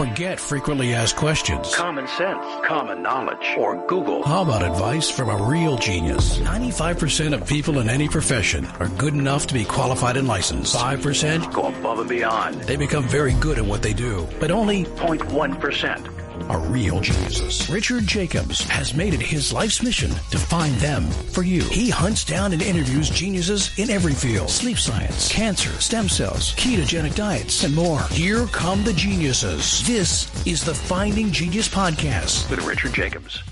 Forget frequently asked questions. Common sense, common knowledge, or Google. How about advice from a real genius? 95% of people in any profession are good enough to be qualified and licensed. 5% go above and beyond. They become very good at what they do, but only 0.1% are real geniuses. Richard Jacobs has made it his life's mission to find them for you. He hunts down and interviews geniuses in every field: sleep science, cancer, stem cells, ketogenic diets, and more. Here come the geniuses. This is the Finding Genius Podcast with Richard Jacobs.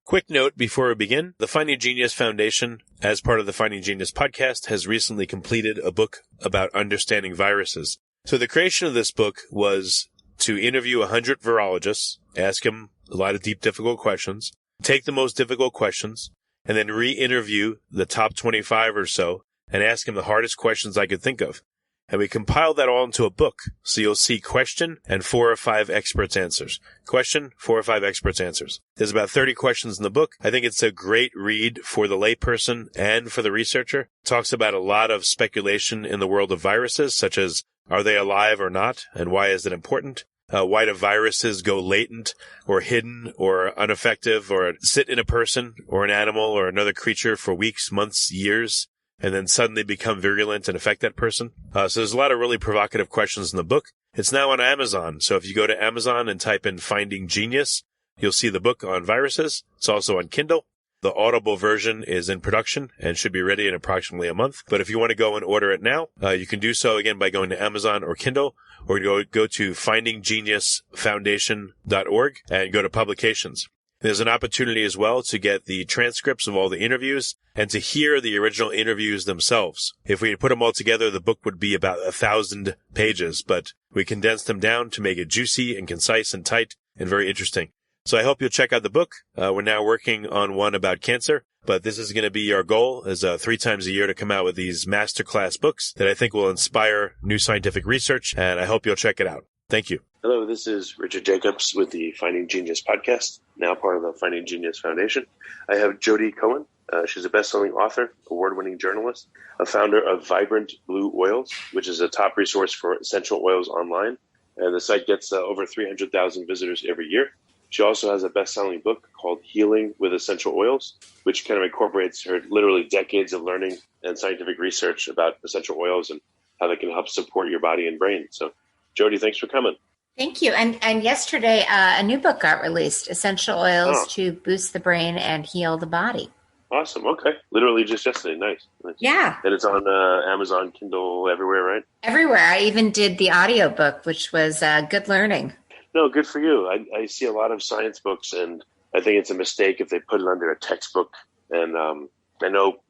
Quick note before we begin, the Finding Genius Foundation, as part of the Finding Genius Podcast, has recently completed a book about understanding viruses. So the creation of this book was to interview 100 virologists, ask them a lot of deep, difficult questions, take the most difficult questions, and then re-interview the top 25 or so and ask them the hardest questions I could think of. And we compiled that all into a book. So you'll see question and 4 or 5 experts' answers. Question, 4 or 5 experts' answers. There's about 30 questions in the book. I think it's a great read for the layperson and for the researcher. It talks about a lot of speculation in the world of viruses, such as are they alive or not, and why is it important? Why do viruses go latent or hidden or ineffective or sit in a person or an animal or another creature for weeks, months, years, and then suddenly become virulent and affect that person? So there's a lot of really provocative questions in the book. It's now on Amazon. So if you go to Amazon and type in Finding Genius, you'll see the book on viruses. It's also on Kindle. The Audible version is in production and should be ready in approximately a month. But if you want to go and order it now, you can do so again by going to Amazon or Kindle, or go to findinggeniusfoundation.org and go to publications. There's an opportunity as well to get the transcripts of all the interviews and to hear the original interviews themselves. If we put them all together, the book would be about 1,000 pages, but we condensed them down to make it juicy and concise and tight and very interesting. So I hope you'll check out the book. We're now working on one about cancer, but this is going to be our goal is 3 times a year to come out with these masterclass books that I think will inspire new scientific research, and I hope you'll check it out. Thank you. Hello, this is Richard Jacobs with the Finding Genius Podcast, now part of the Finding Genius Foundation. I have Jodi Cohen. She's a best-selling author, award-winning journalist, a founder of Vibrant Blue Oils, which is a top resource for essential oils online. And the site gets over 300,000 visitors every year. She also has a best-selling book called Healing with Essential Oils, which kind of incorporates her literally decades of learning and scientific research about essential oils and how they can help support your body and brain. So, Jodi, thanks for coming. Thank you. And yesterday, a new book got released, Essential Oils to Boost the Brain and Heal the Body. Awesome. Okay. Literally just yesterday. Nice. Yeah. And it's on Amazon, Kindle, everywhere, right? Everywhere. I even did the audiobook, which was good learning. No, good for you. I see a lot of science books, and I think it's a mistake if they put it under a textbook. And I know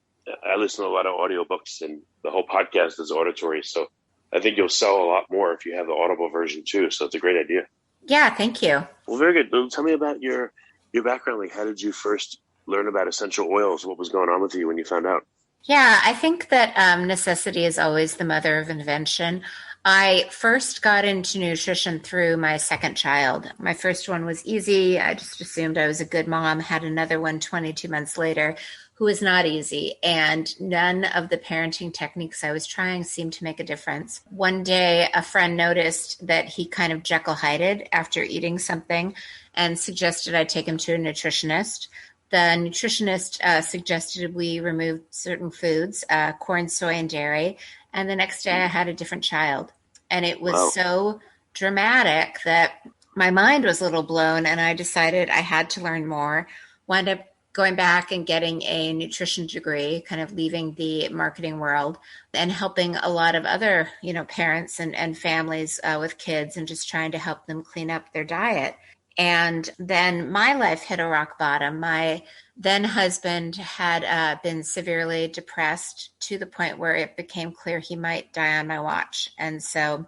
I listen to a lot of audiobooks, and the whole podcast is auditory. So I think you'll sell a lot more if you have the Audible version too. So it's a great idea. Yeah, thank you. Well, very good. Tell me about your background. Like, how did you first learn about essential oils? What was going on with you when you found out? Yeah, I think that necessity is always the mother of invention. I first got into nutrition through my second child. My first one was easy. I just assumed I was a good mom. Had another one 22 months later who was not easy. And none of the parenting techniques I was trying seemed to make a difference. One day, a friend noticed that he kind of Jekyll-Hyded after eating something and suggested I take him to a nutritionist. The nutritionist suggested we remove certain foods, corn, soy, and dairy. And the next day I had a different child. And it was so dramatic that my mind was a little blown, and I decided I had to learn more. Wound up going back and getting a nutrition degree, kind of leaving the marketing world and helping a lot of other, parents and families with kids and just trying to help them clean up their diet. And then my life hit a rock bottom. My then husband had been severely depressed to the point where it became clear he might die on my watch. And so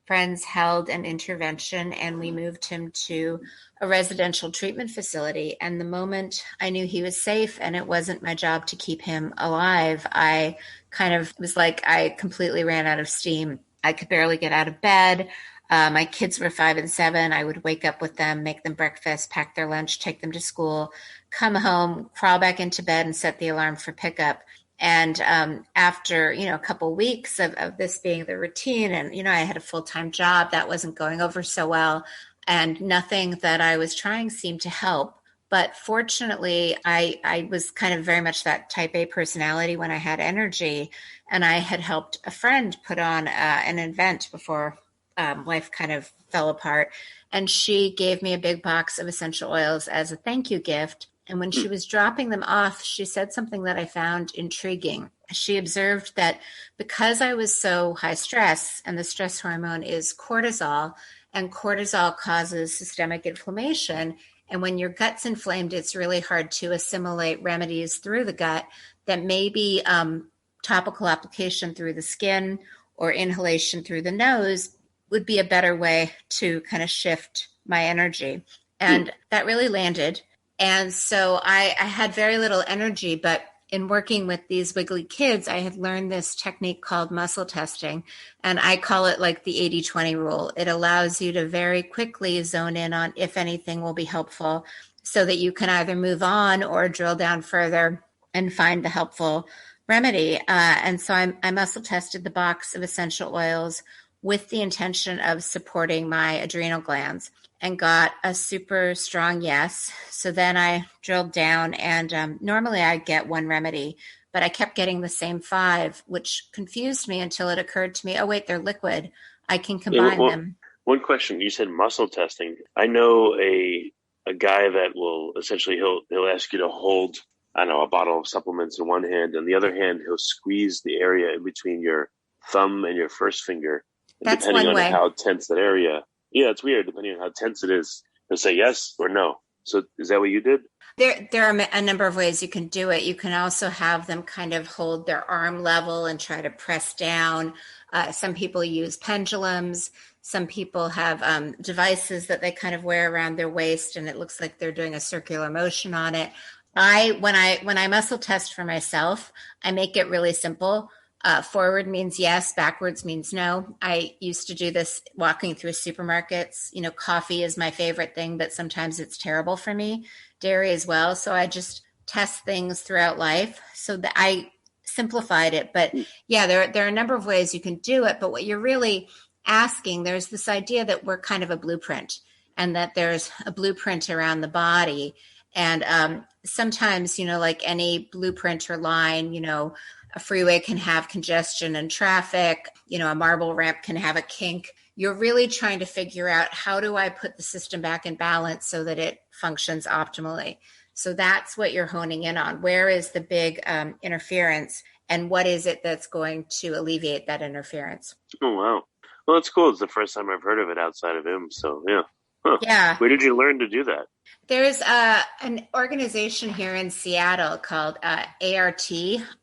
friends held an intervention and we moved him to a residential treatment facility. And the moment I knew he was safe and it wasn't my job to keep him alive, I kind of was like, I completely ran out of steam. I could barely get out of bed. My kids were 5 and 7. I would wake up with them, make them breakfast, pack their lunch, take them to school, come home, crawl back into bed and set the alarm for pickup. And after, a couple of weeks of this being the routine, and, I had a full-time job that wasn't going over so well, and nothing that I was trying seemed to help. But fortunately, I was kind of very much that type A personality when I had energy, and I had helped a friend put on an event before life kind of fell apart. And she gave me a big box of essential oils as a thank you gift. And when she was dropping them off, she said something that I found intriguing. She observed that because I was so high stress, and the stress hormone is cortisol, and cortisol causes systemic inflammation. And when your gut's inflamed, it's really hard to assimilate remedies through the gut, that maybe topical application through the skin or inhalation through the nose would be a better way to kind of shift my energy. And that really landed. And so I had very little energy, but in working with these wiggly kids, I had learned this technique called muscle testing. And I call it like the 80-20 rule. It allows you to very quickly zone in on if anything will be helpful, so that you can either move on or drill down further and find the helpful remedy. And so I muscle tested the box of essential oils with the intention of supporting my adrenal glands, and got a super strong yes. So then I drilled down, and normally I get one remedy, but I kept getting the same 5, which confused me until it occurred to me, oh, wait, they're liquid. I can combine them. One question, you said muscle testing. I know a guy that will essentially, he'll ask you to hold, I don't know, a bottle of supplements in one hand, and the other hand, he'll squeeze the area in between your thumb and your first finger. And that's depending one way. on how tense that area. Yeah, it's weird. Depending on how tense it is, he'll say yes or no. So is that what you did? There are a number of ways you can do it. You can also have them kind of hold their arm level and try to press down. Some people use pendulums. Some people have devices that they kind of wear around their waist, and it looks like they're doing a circular motion on it. When I muscle test for myself, I make it really simple. Forward means yes, backwards means no. I used to do this walking through supermarkets. Coffee is my favorite thing, but sometimes it's terrible for me. Dairy as well. So I just test things throughout life. So that I simplified it. But yeah, there are a number of ways you can do it. But what you're really asking, there's this idea that we're kind of a blueprint, and that there's a blueprint around the body. And sometimes, like any blueprint or line, a freeway can have congestion and traffic, a marble ramp can have a kink. You're really trying to figure out, how do I put the system back in balance so that it functions optimally? So that's what you're honing in on. Where is the big interference, and what is it that's going to alleviate that interference? Oh, wow. Well, that's cool. It's the first time I've heard of it outside of him. So, yeah. Huh. Yeah. Where did you learn to do that? There's an organization here in Seattle called ART,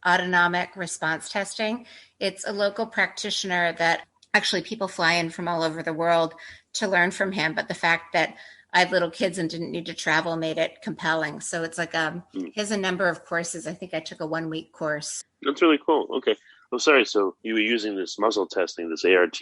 Autonomic Response Testing. It's a local practitioner that actually people fly in from all over the world to learn from him. But the fact that I have little kids and didn't need to travel made it compelling. So it's like he has a number of courses. I think I took a 1-week course. That's really cool. Okay. Oh, sorry. So you were using this muscle testing, this ART,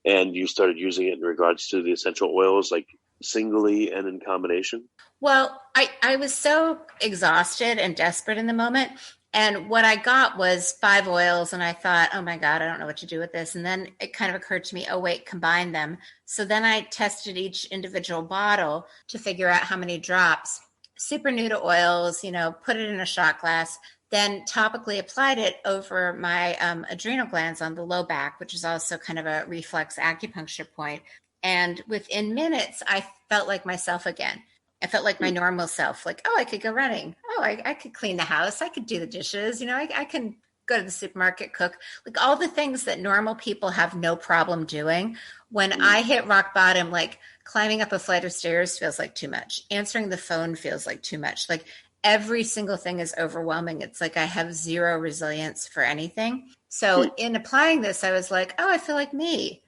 and you started using it in regards to the essential oils, like singly and in combination? Well, I was so exhausted and desperate in the moment. And what I got was 5 oils, and I thought, oh my God, I don't know what to do with this. And then it kind of occurred to me, oh wait, combine them. So then I tested each individual bottle to figure out how many drops. Super new to oils, put it in a shot glass, then topically applied it over my adrenal glands on the low back, which is also kind of a reflex acupuncture point. And within minutes, I felt like myself again. I felt like my normal self, like, oh, I could go running. Oh, I could clean the house. I could do the dishes. I can go to the supermarket, cook, like all the things that normal people have no problem doing. When I hit rock bottom, like climbing up a flight of stairs feels like too much. Answering the phone feels like too much. Like every single thing is overwhelming. It's like I have zero resilience for anything. So in applying this, I was like, oh, I feel like me,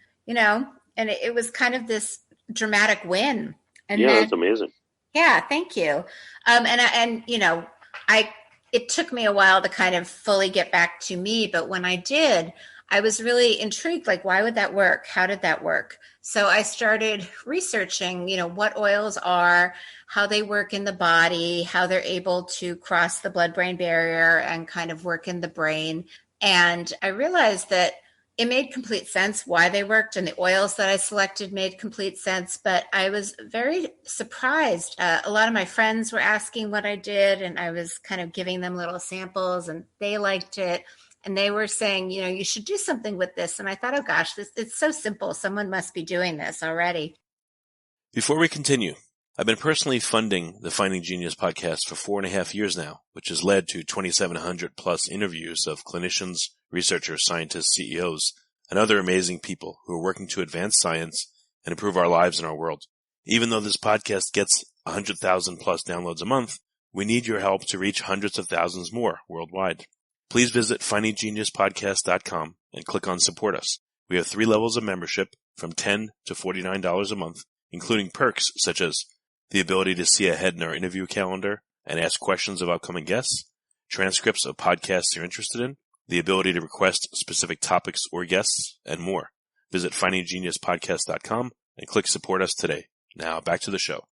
and it was kind of this dramatic win. And yeah, then, that's amazing. Yeah, thank you. It took me a while to kind of fully get back to me, but when I did, I was really intrigued, like, why would that work? How did that work? So I started researching, what oils are, how they work in the body, how they're able to cross the blood-brain barrier and kind of work in the brain. And I realized that it made complete sense why they worked, and the oils that I selected made complete sense. But I was very surprised. A lot of my friends were asking what I did, and I was kind of giving them little samples, and they liked it. And they were saying, you should do something with this. And I thought, oh gosh, it's so simple. Someone must be doing this already. Before we continue, I've been personally funding the Finding Genius podcast for 4.5 years now, which has led to 2,700 plus interviews of clinicians, researchers, scientists, CEOs, and other amazing people who are working to advance science and improve our lives and our world. Even though this podcast gets 100,000 plus downloads a month, we need your help to reach hundreds of thousands more worldwide. Please visit findinggeniuspodcast.com and click on Support Us. We have 3 levels of membership from $10 to $49 a month, including perks such as the ability to see ahead in our interview calendar and ask questions of upcoming guests, transcripts of podcasts you're interested in, the ability to request specific topics or guests, and more. Visit findinggeniuspodcast.com and click Support Us today. Now back to the show.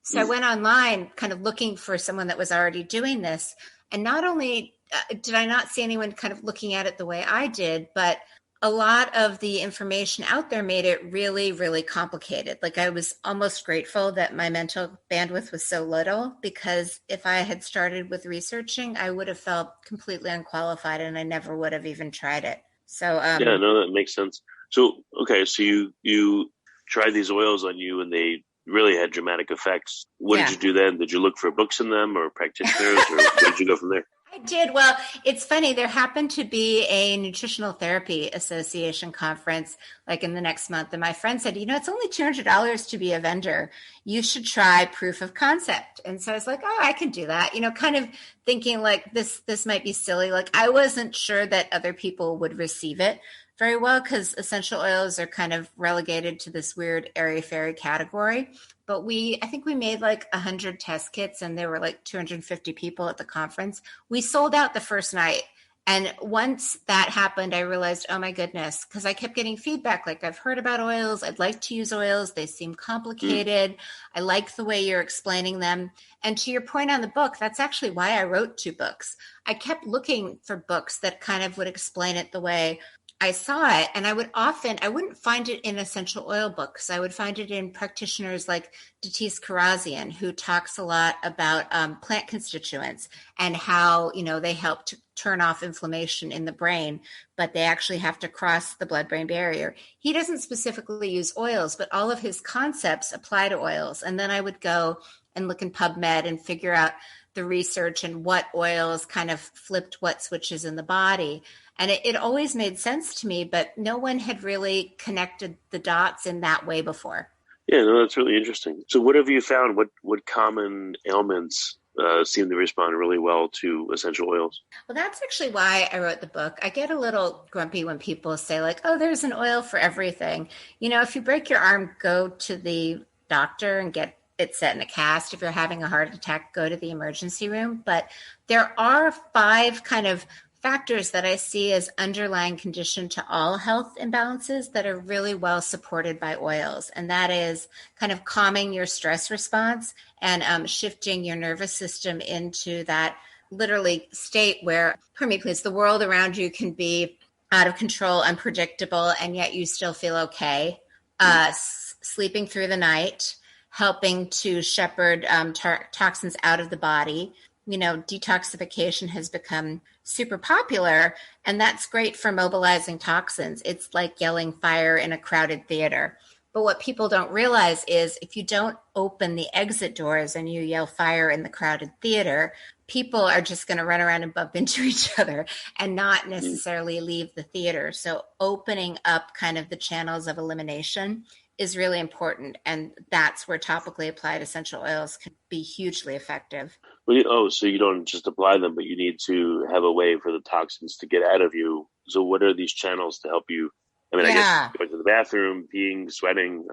So I went online kind of looking for someone that was already doing this. And not only did I not see anyone kind of looking at it the way I did, but a lot of the information out there made it really, really complicated. Like, I was almost grateful that my mental bandwidth was so little, because if I had started with researching, I would have felt completely unqualified and I never would have even tried it. So, yeah, no, that makes sense. So, okay. So you tried these oils on you and they really had dramatic effects. What did you do then? Did you look for books in them or practitioners, or where did you go from there? I did. Well, it's funny. There happened to be a Nutritional Therapy Association conference like in the next month. And my friend said, it's only $200 to be a vendor. You should try proof of concept. And so I was like, oh, I can do that. Kind of thinking like this might be silly. Like, I wasn't sure that other people would receive it very well, because essential oils are kind of relegated to this weird airy-fairy category. But I think we made like 100 test kits, and there were like 250 people at the conference. We sold out the first night. And once that happened, I realized, oh my goodness, because I kept getting feedback. Like, I've heard about oils. I'd like to use oils. They seem complicated. I like the way you're explaining them. And to your point on the book, that's actually why I wrote 2 books. I kept looking for books that kind of would explain it the way I saw it, and I wouldn't find it in essential oil books. I would find it in practitioners like Datis Karazian, who talks a lot about plant constituents and how, they help to turn off inflammation in the brain, but they actually have to cross the blood-brain barrier. He doesn't specifically use oils, but all of his concepts apply to oils. And then I would go and look in PubMed and figure out the research and what oils kind of flipped what switches in the body. And it always made sense to me, but no one had really connected the dots in that way before. Yeah, no, that's really interesting. So what have you found? What common ailments seem to respond really well to essential oils? Well, that's actually why I wrote the book. I get a little grumpy when people say like, oh, there's an oil for everything. If you break your arm, go to the doctor and get it set in a cast. If you're having a heart attack, go to the emergency room. But there are 5 kind of factors that I see as underlying condition to all health imbalances that are really well supported by oils. And that is kind of calming your stress response and shifting your nervous system into that literally state where, pardon me, please, the world around you can be out of control, unpredictable, and yet you still feel okay. Sleeping through the night, helping to shepherd toxins out of the body. Detoxification has become super popular, and that's great for mobilizing toxins. It's like yelling fire in a crowded theater. But what people don't realize is if you don't open the exit doors and you yell fire in the crowded theater, people are just going to run around and bump into each other and not necessarily leave the theater. So opening up kind of the channels of elimination is really important. And that's where topically applied essential oils can be hugely effective. So you don't just apply them, but you need to have a way for the toxins to get out of you. So what are these channels to help you? I guess going to the bathroom, peeing, sweating.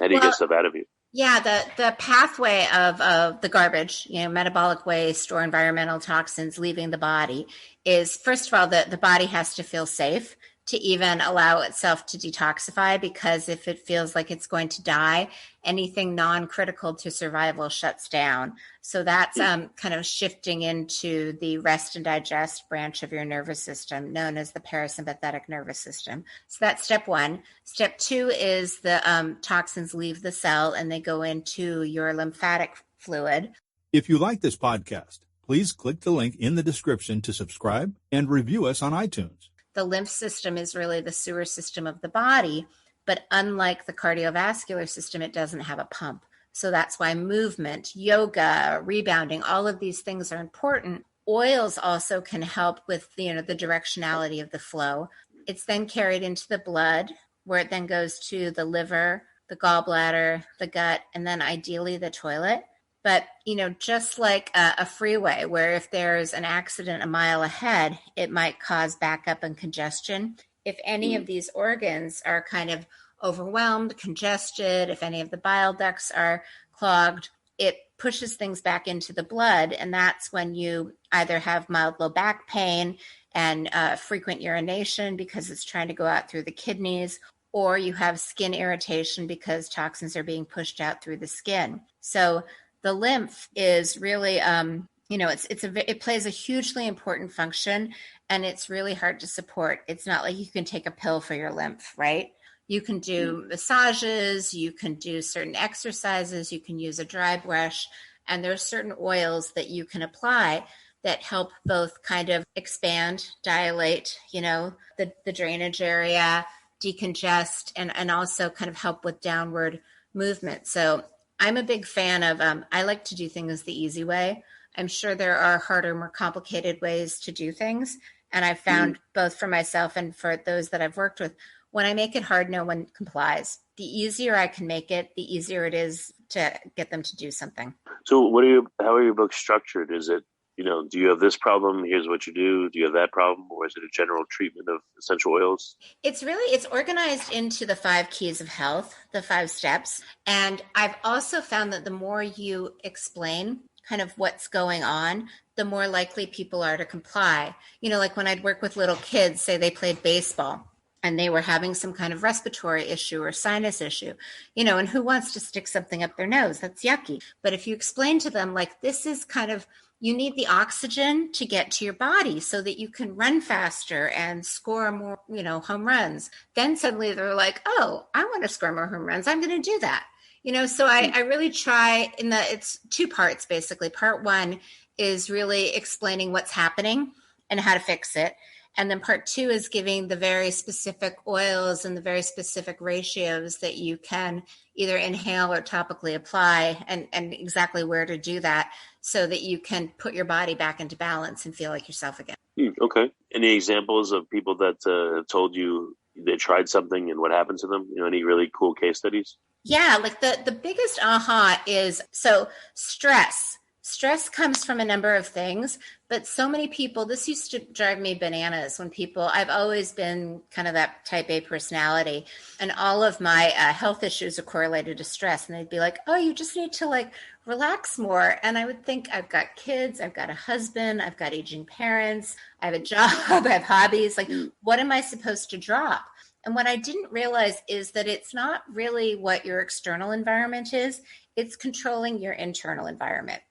How do you get stuff out of you? Yeah, the pathway of the garbage, metabolic waste or environmental toxins leaving the body is, first of all, the body has to feel safe. to even allow itself to detoxify, because if it feels like it's going to die, anything non-critical to survival shuts down. So that's kind of shifting into the rest and digest branch of your nervous system, known as the parasympathetic nervous system. So that's step one. Step two is the toxins leave the cell and they go into your lymphatic fluid. If you like this podcast, please click the link in the description to subscribe and review us on iTunes. The lymph system is really the sewer system of the body, but unlike the cardiovascular system, it doesn't have a pump. So that's why movement, yoga, rebounding, all of these things are important. Oils also can help with the directionality of the flow. It's then carried into the blood, where it then goes to the liver, the gallbladder, the gut, and then ideally the toilet. But, just like a freeway, where if there's an accident a mile ahead, it might cause backup and congestion. If any of these organs are kind of overwhelmed, congested, if any of the bile ducts are clogged, it pushes things back into the blood. And that's when you either have mild low back pain and frequent urination because it's trying to go out through the kidneys, or you have skin irritation because toxins are being pushed out through the skin. So the lymph is really, it plays a hugely important function, and it's really hard to support. It's not like you can take a pill for your lymph, right? You can do massages, you can do certain exercises, you can use a dry brush, and there are certain oils that you can apply that help both kind of expand, dilate, the drainage area, decongest, and also kind of help with downward movement. So I'm a big fan of, I like to do things the easy way. I'm sure there are harder, more complicated ways to do things. And I've found both for myself and for those that I've worked with, when I make it hard, no one complies. The easier I can make it, the easier it is to get them to do something. So how are your books structured? Is it, do you have this problem? Here's what you do. Do you have that problem? Or is it a general treatment of essential oils? It's organized into the 5 keys of health, the 5 steps. And I've also found that the more you explain kind of what's going on, the more likely people are to comply. Like when I'd work with little kids, say they played baseball and they were having some kind of respiratory issue or sinus issue, and who wants to stick something up their nose? That's yucky. But if you explain to them, like, this is kind of, you need the oxygen to get to your body so that you can run faster and score more, home runs. Then suddenly they're like, oh, I want to score more home runs. I'm going to do that. So I really try it's 2 parts, basically. Part 1 is really explaining what's happening and how to fix it. And then part 2 is giving the very specific oils and the very specific ratios that you can either inhale or topically apply, and exactly where to do that so that you can put your body back into balance and feel like yourself again. Okay. Any examples of people that told you they tried something and what happened to them? Any really cool case studies? Yeah, like the biggest aha is, so stress. Stress comes from a number of things, but so many people, this used to drive me bananas when I've always been kind of that type A personality, and all of my health issues are correlated to stress. And they'd be like, oh, you just need to relax more. And I would think, I've got kids, I've got a husband, I've got aging parents, I have a job, I have hobbies. What am I supposed to drop? And what I didn't realize is that it's not really what your external environment is. It's controlling your internal environment.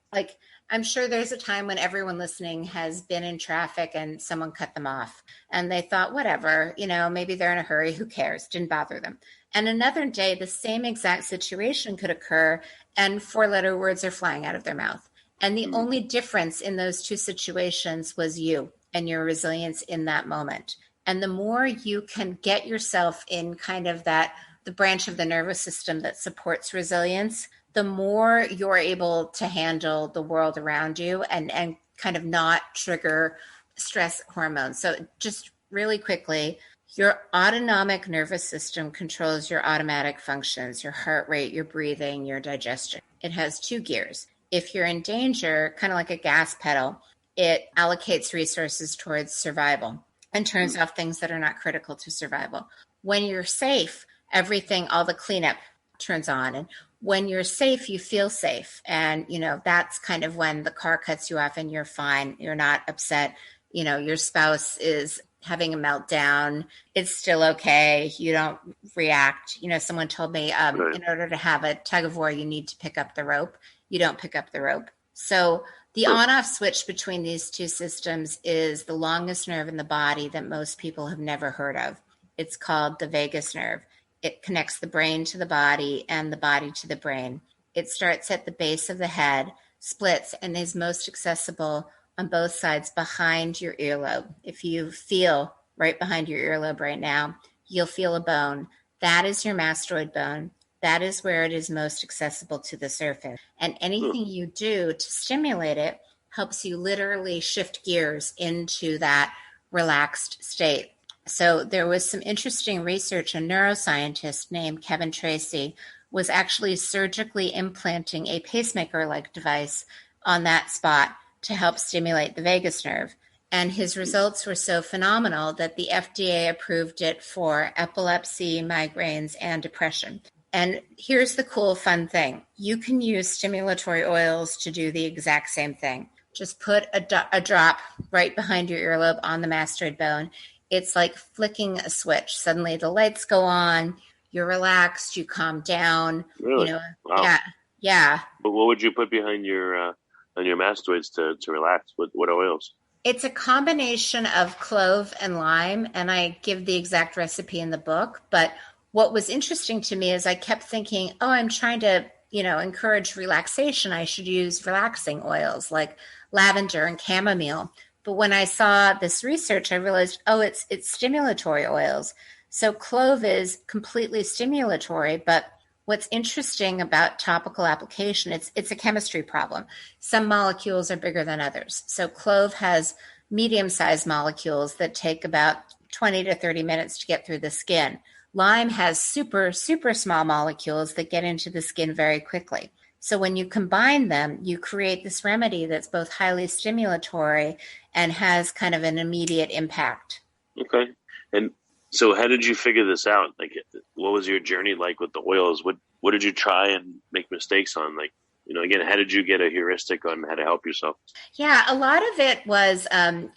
I'm sure there's a time when everyone listening has been in traffic and someone cut them off and they thought, whatever, maybe they're in a hurry, who cares? Didn't bother them. And another day, the same exact situation could occur and 4-letter words are flying out of their mouth. And the only difference in those 2 situations was you and your resilience in that moment. And the more you can get yourself in kind of the branch of the nervous system that supports resilience, the more you're able to handle the world around you and kind of not trigger stress hormones. So just really quickly, your autonomic nervous system controls your automatic functions, your heart rate, your breathing, your digestion. It has 2 gears. If you're in danger, kind of like a gas pedal, it allocates resources towards survival and turns off things that are not critical to survival. When you're safe, everything, all the cleanup turns on. And when you're safe, you feel safe. And, that's kind of when the car cuts you off and you're fine. You're not upset. Your spouse is having a meltdown, it's still okay. You don't react. Someone told me in order to have a tug of war, you need to pick up the rope. You don't pick up the rope. So the on-off switch between these two systems is the longest nerve in the body that most people have never heard of. It's called the vagus nerve. It connects the brain to the body and the body to the brain. It starts at the base of the head, splits, and is most accessible on both sides behind your earlobe. If you feel right behind your earlobe right now, you'll feel a bone. That is your mastoid bone. That is where it is most accessible to the surface. And anything you do to stimulate it helps you literally shift gears into that relaxed state. So there was some interesting research. A neuroscientist named Kevin Tracy was actually surgically implanting a pacemaker-like device on that spot to help stimulate the vagus nerve. And his results were so phenomenal that the FDA approved it for epilepsy, migraines, and depression. And here's the cool, fun thing. You can use stimulatory oils to do the exact same thing. Just put a drop right behind your earlobe on the mastoid bone. It's like flicking a switch. Suddenly the lights go on, you're relaxed, you calm down. Really? Wow. Yeah. But what would you put behind your on your mastoids to relax? What oils? It's a combination of clove and lime, and I give the exact recipe in the book. But what was interesting to me is I kept thinking, I'm trying to, encourage relaxation. I should use relaxing oils like lavender and chamomile. But when I saw this research, I realized, it's stimulatory oils. So clove is completely stimulatory, but what's interesting about topical application, it's a chemistry problem. Some molecules are bigger than others. So clove has medium-sized molecules that take about 20 to 30 minutes to get through the skin. Lime has super, super small molecules that get into the skin very quickly. So when you combine them, you create this remedy that's both highly stimulatory and has kind of an immediate impact. Okay. And so how did you figure this out? Like, what was your journey like with the oils? What did you try and make mistakes on? Like, again, how did you get a heuristic on how to help yourself? Yeah, a lot of it was,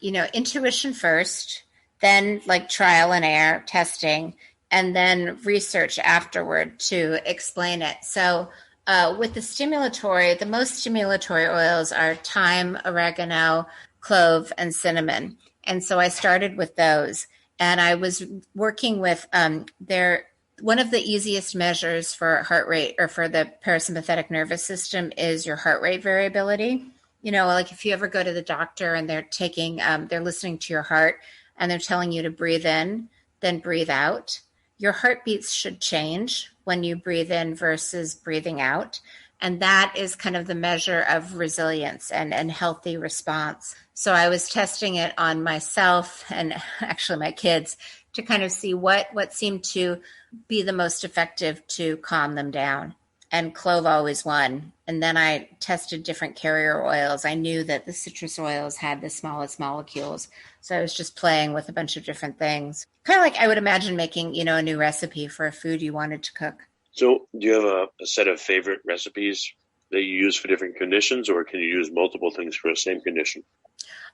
intuition first, then like trial and error testing, and then research afterward to explain it. So with the most stimulatory oils are thyme, oregano, clove, and cinnamon. And so I started with those. And I was working with one of the easiest measures for heart rate or for the parasympathetic nervous system is your heart rate variability. Like if you ever go to the doctor and they're listening to your heart and they're telling you to breathe in, then breathe out. Your heartbeats should change when you breathe in versus breathing out. And that is kind of the measure of resilience and healthy response. So I was testing it on myself and actually my kids to kind of see what seemed to be the most effective to calm them down. And clove always won. And then I tested different carrier oils. I knew that the citrus oils had the smallest molecules. So I was just playing with a bunch of different things. Kind of like I would imagine making, a new recipe for a food you wanted to cook. So do you have a set of favorite recipes that you use for different conditions, or can you use multiple things for the same condition?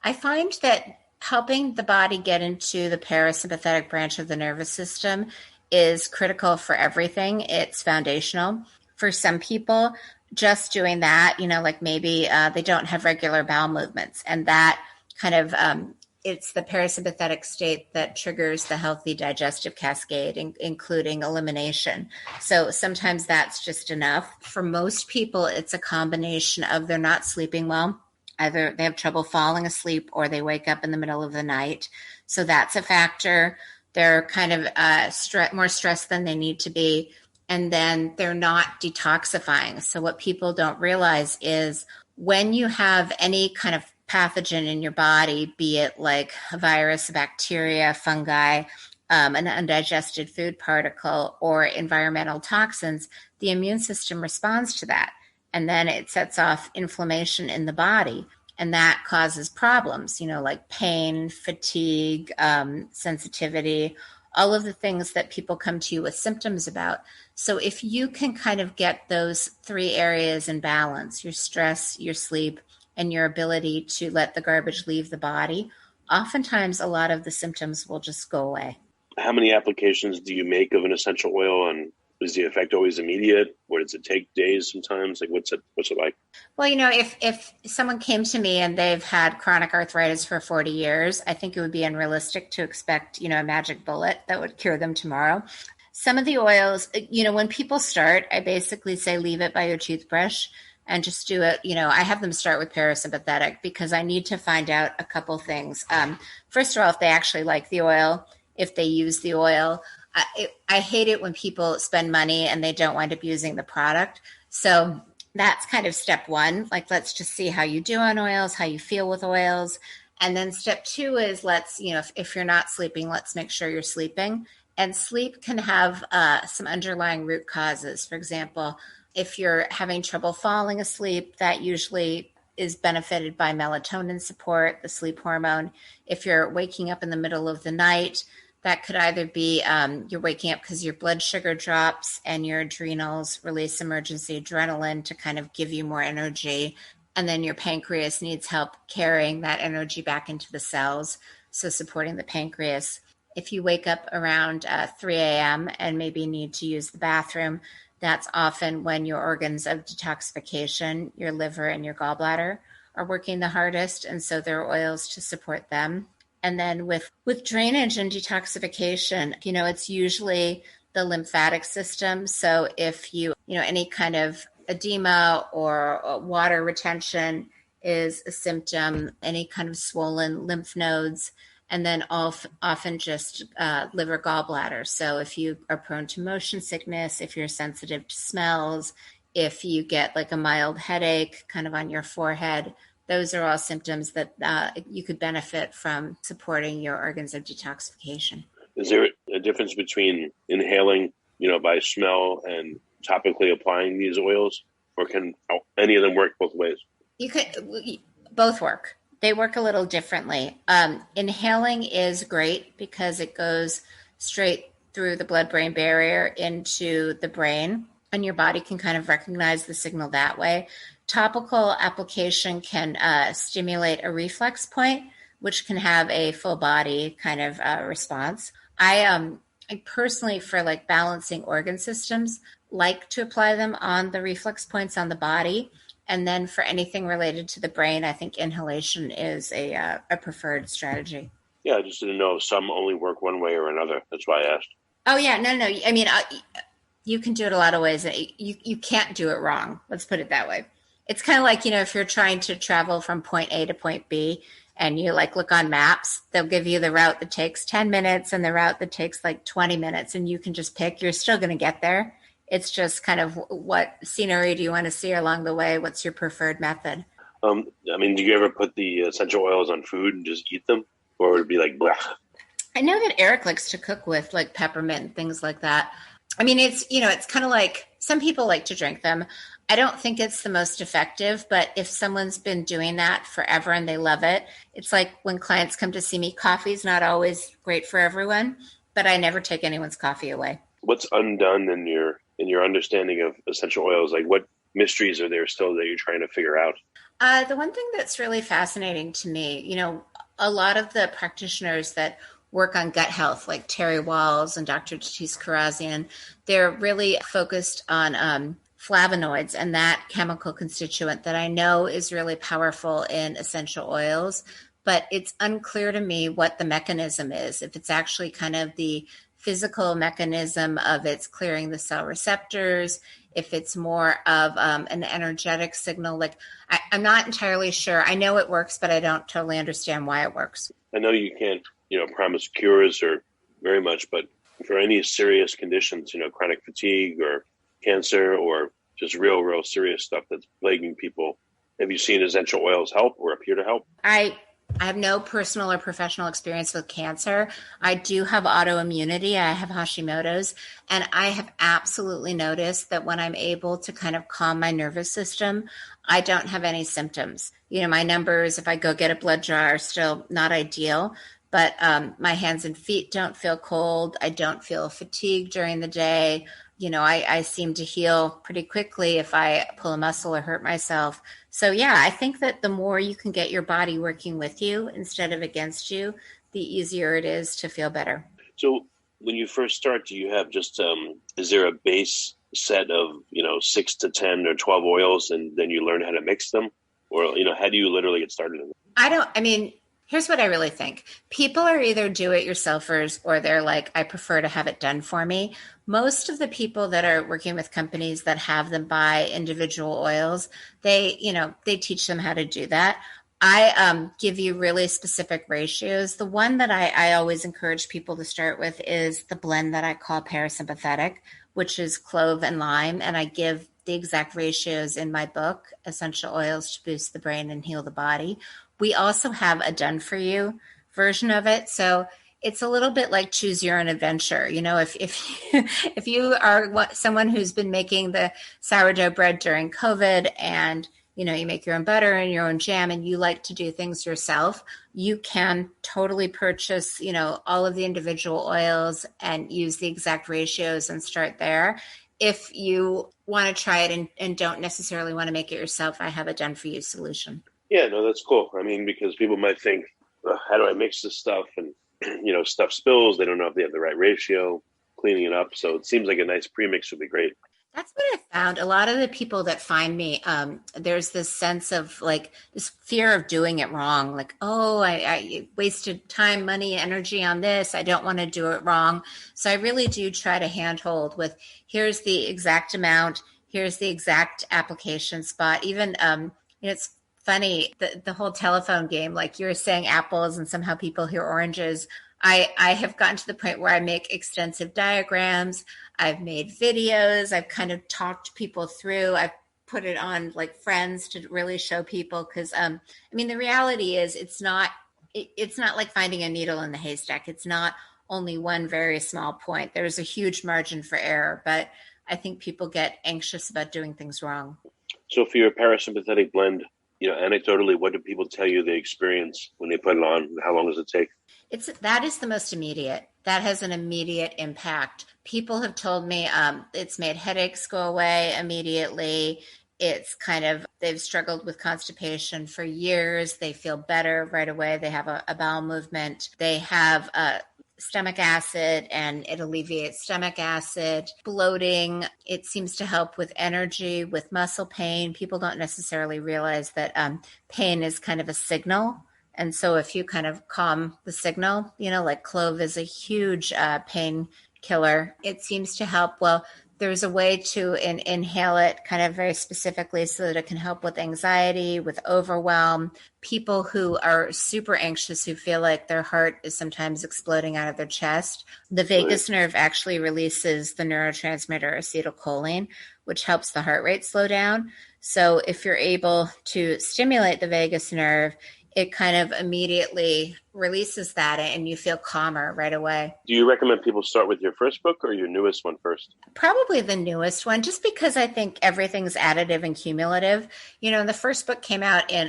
I find that helping the body get into the parasympathetic branch of the nervous system is critical for everything. It's foundational. For some people, just doing that, like maybe they don't have regular bowel movements, and that kind of it's the parasympathetic state that triggers the healthy digestive cascade, including elimination. So sometimes that's just enough. For most people, it's a combination of they're not sleeping well. Either they have trouble falling asleep or they wake up in the middle of the night. So that's a factor. They're kind of more stressed than they need to be. And then they're not detoxifying. So what people don't realize is when you have any kind of pathogen in your body, be it like a virus, a bacteria, fungi, an undigested food particle, or environmental toxins, the immune system responds to that. And then it sets off inflammation in the body. And that causes problems, like pain, fatigue, sensitivity, all of the things that people come to you with symptoms about. So if you can kind of get those three areas in balance, your stress, your sleep, and your ability to let the garbage leave the body, oftentimes a lot of the symptoms will just go away. How many applications do you make of an essential oil, and is the effect always immediate, or does it take days sometimes? Like what's it like? Well, if someone came to me and they've had chronic arthritis for 40 years, I think it would be unrealistic to expect, a magic bullet that would cure them tomorrow. Some of the oils, when people start, I basically say leave it by your toothbrush and just do it. I have them start with parasympathetic because I need to find out a couple things. First of all, if they actually like the oil, if they use the oil. I hate it when people spend money and they don't wind up using the product. So that's kind of step one. Like, let's just see how you do on oils, how you feel with oils. And then step two is if you're not sleeping, let's make sure you're sleeping. And sleep can have some underlying root causes. For example, if you're having trouble falling asleep, that usually is benefited by melatonin support, the sleep hormone. If you're waking up in the middle of the night, that could either be you're waking up because your blood sugar drops and your adrenals release emergency adrenaline to kind of give you more energy. And then your pancreas needs help carrying that energy back into the cells, so supporting the pancreas. If you wake up around 3 a.m. and maybe need to use the bathroom, that's often when your organs of detoxification, your liver and your gallbladder, are working the hardest. And so there are oils to support them. And then with drainage and detoxification, it's usually the lymphatic system. So if any kind of edema or water retention is a symptom, any kind of swollen lymph nodes, and then often just liver gallbladder. So if you are prone to motion sickness, if you're sensitive to smells, if you get like a mild headache kind of on your forehead, those are all symptoms that you could benefit from supporting your organs of detoxification. Is there a difference between inhaling, by smell and topically applying these oils, or can any of them work both ways? Both work. They work a little differently. Inhaling is great because it goes straight through the blood-brain barrier into the brain, and your body can kind of recognize the signal that way. Topical application can stimulate a reflex point, which can have a full body kind of response. I personally, for like balancing organ systems, like to apply them on the reflex points on the body. And then for anything related to the brain, I think inhalation is a preferred strategy. Yeah, I just didn't know if some only work one way or another. That's why I asked. Oh, yeah. No. I mean, you can do it a lot of ways. You can't do it wrong. Let's put it that way. It's kind of like, if you're trying to travel from point A to point B and you look on maps, they'll give you the route that takes 10 minutes and the route that takes 20 minutes, and you can just pick. You're still going to get there. It's just kind of what scenery do you want to see along the way? What's your preferred method? Do you ever put the essential oils on food and just eat them? Or would it be blah? I know that Eric likes to cook with peppermint and things like that. I mean, it's kind of like some people like to drink them. I don't think it's the most effective, but if someone's been doing that forever and they love it, it's like when clients come to see me, coffee's not always great for everyone, but I never take anyone's coffee away. What's undone in your understanding of essential oils? Like, what mysteries are there still that you're trying to figure out? The one thing that's really fascinating to me, a lot of the practitioners that work on gut health, like Terry Walls and Dr. Tatis Karazian, they're really focused on flavonoids and that chemical constituent that I know is really powerful in essential oils, but it's unclear to me what the mechanism is, if it's actually kind of the physical mechanism of it's clearing the cell receptors, if it's more of an energetic signal. I'm not entirely sure. I know it works, but I don't totally understand why it works. I know you can't, promise cures or very much, but for any serious conditions, chronic fatigue or cancer or just real serious stuff that's plaguing people, have you seen essential oils help or appear to help? I have no personal or professional experience with cancer. I do have autoimmunity. I have Hashimoto's, and I have absolutely noticed that when I'm able to kind of calm my nervous system, I don't have any symptoms. My numbers, if I go get a blood draw, are still not ideal, but my hands and feet don't feel cold. I don't feel fatigue during the day. I seem to heal pretty quickly if I pull a muscle or hurt myself. So yeah, I think that the more you can get your body working with you instead of against you, the easier it is to feel better. So when you first start, do you have just, is there a base set of, 6 to 10 or 12 oils, and then you learn how to mix them? Or, how do you literally get started in it? Here's what I really think. People are either do-it-yourselfers or they're like, I prefer to have it done for me. Most of the people that are working with companies that have them buy individual oils, they teach them how to do that. I give you really specific ratios. The one that I always encourage people to start with is the blend that I call Parasympathetic, which is clove and lime. And I give the exact ratios in my book, Essential Oils to Boost the Brain and Heal the Body. We also have a done for you version of it. So it's a little bit like choose your own adventure. If you are someone who's been making the sourdough bread during COVID and you make your own butter and your own jam and you like to do things yourself, you can totally purchase, all of the individual oils and use the exact ratios and start there. If you want to try it and don't necessarily want to make it yourself, I have a done for you solution. Yeah, no, that's cool. Because people might think, how do I mix this stuff? And, stuff spills. They don't know if they have the right ratio, cleaning it up. So it seems like a nice premix would be great. That's what I found. A lot of the people that find me, there's this sense of like this fear of doing it wrong. Like, oh, I wasted time, money, energy on this. I don't want to do it wrong. So I really do try to handhold with here's the exact amount. Here's the exact application spot. Even, it's funny, the whole telephone game, like you're saying apples and somehow people hear oranges. I have gotten to the point where I make extensive diagrams. I've made videos. I've kind of talked people through. I've put it on like Friends to really show people because, the reality is it's not like finding a needle in the haystack. It's not only one very small point. There's a huge margin for error, but I think people get anxious about doing things wrong. So for your parasympathetic blend, anecdotally, what do people tell you they experience when they put it on? How long does it take? That is the most immediate. That has an immediate impact. People have told me it's made headaches go away immediately. It's they've struggled with constipation for years. They feel better right away. They have a bowel movement. They have stomach acid and it alleviates stomach acid, bloating. It seems to help with energy, with muscle pain. People don't necessarily realize that pain is kind of a signal. And so if you kind of calm the signal, like clove is a huge pain killer, it seems to help. Well, there's a way to inhale it kind of very specifically so that it can help with anxiety, with overwhelm. People who are super anxious, who feel like their heart is sometimes exploding out of their chest. The vagus nerve actually releases the neurotransmitter acetylcholine, which helps the heart rate slow down. So if you're able to stimulate the vagus nerve, it kind of immediately releases that and you feel calmer right away. Do you recommend people start with your first book or your newest one first? Probably the newest one, just because I think everything's additive and cumulative. The first book came out in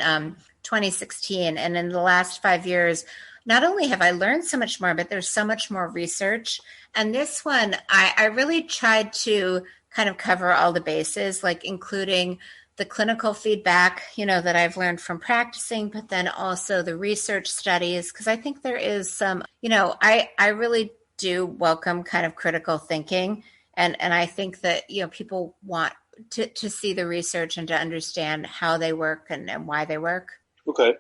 2016, and in the last 5 years, not only have I learned so much more, but there's so much more research. And this one, I really tried to kind of cover all the bases, like including the clinical feedback, that I've learned from practicing, but then also the research studies, because I think there is some, I really do welcome kind of critical thinking. And I think that, people want to see the research and to understand how they work and why they work. Okay.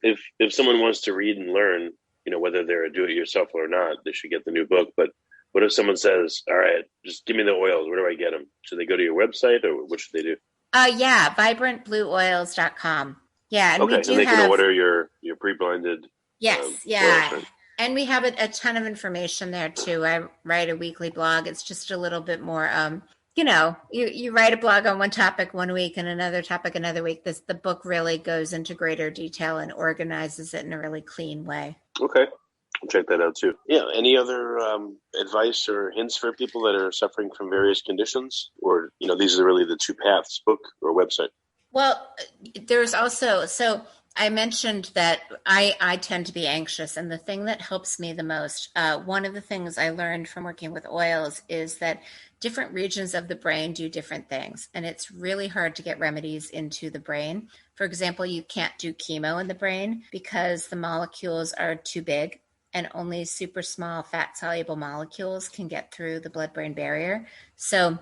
If someone wants to read and learn, whether they're a do-it-yourself or not, they should get the new book. But what if someone says, all right, just give me the oils. Where do I get them? Should they go to your website or what should they do? vibrantblueoils.com. Yeah. And okay. we do and they have, can order your pre-blinded. Yes. Yeah. Oils, right? And we have a ton of information there too. I write a weekly blog. It's just a little bit more, you write a blog on one topic one week and another topic another week. The book really goes into greater detail and organizes it in a really clean way. Okay. I'll check that out too. Yeah. Any other advice or hints for people that are suffering from various conditions? Or, these are really the two paths, book or website? Well, there's also, so I mentioned that I tend to be anxious, and the thing that helps me the most, one of the things I learned from working with oils is that different regions of the brain do different things, and it's really hard to get remedies into the brain. For example, you can't do chemo in the brain because the molecules are too big, and only super small fat-soluble molecules can get through the blood-brain barrier. So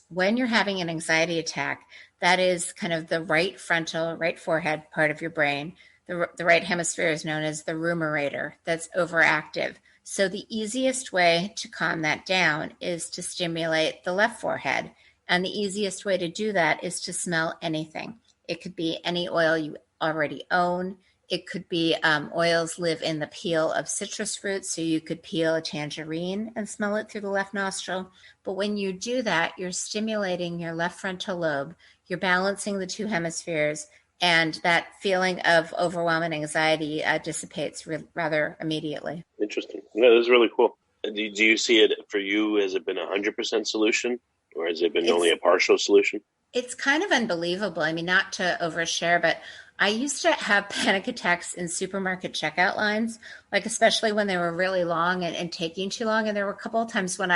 when you're having an anxiety attack, that is kind of the right frontal, right forehead part of your brain. The right hemisphere is known as the rumerator, that's overactive. So the easiest way to calm that down is to stimulate the left forehead. And the easiest way to do that is to smell anything. It could be any oil you already own. It could be oils live in the peel of citrus fruits, so you could peel a tangerine and smell it through the left nostril. But when you do that, you're stimulating your left frontal lobe. You're balancing the two hemispheres, and that feeling of overwhelming anxiety dissipates rather immediately. Interesting. No, this is really cool. Do you see it for you? Has it been 100% solution, or has it been only a partial solution? It's kind of unbelievable. I mean, not to overshare, but I used to have panic attacks in supermarket checkout lines, like especially when they were really long and taking too long. And there were a couple of times when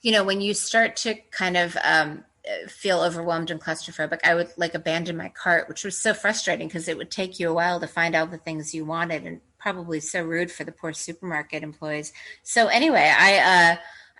when you start to kind of feel overwhelmed and claustrophobic, I would abandon my cart, which was so frustrating because it would take you a while to find out the things you wanted, and probably so rude for the poor supermarket employees. So anyway,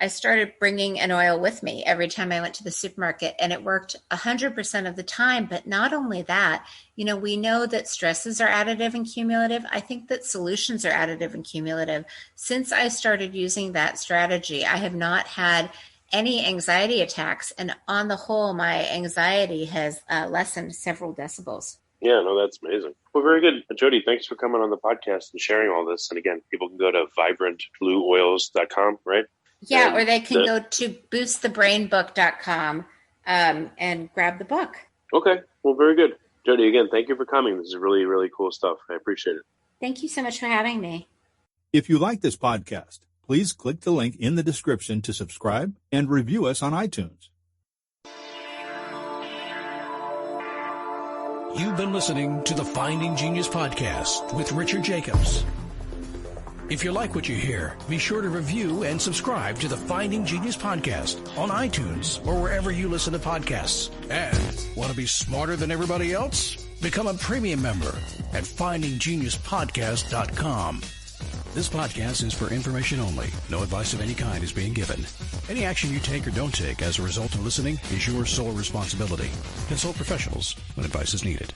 I started bringing an oil with me every time I went to the supermarket, and it worked 100% of the time. But not only that, we know that stresses are additive and cumulative. I think that solutions are additive and cumulative. Since I started using that strategy, I have not had any anxiety attacks. And on the whole, my anxiety has lessened several decibels. Yeah, no, that's amazing. Well, very good. Jodi, thanks for coming on the podcast and sharing all this. And again, people can go to vibrantblueoils.com, right? Yeah, or they can go to boostthebrainbook.com and grab the book. Okay, well, very good. Jodi, again, thank you for coming. This is really, really cool stuff. I appreciate it. Thank you so much for having me. If you like this podcast, please click the link in the description to subscribe and review us on iTunes. You've been listening to the Finding Genius podcast with Richard Jacobs. If you like what you hear, be sure to review and subscribe to the Finding Genius podcast on iTunes or wherever you listen to podcasts. And want to be smarter than everybody else? Become a premium member at findinggeniuspodcast.com. This podcast is for information only. No advice of any kind is being given. Any action you take or don't take as a result of listening is your sole responsibility. Consult professionals when advice is needed.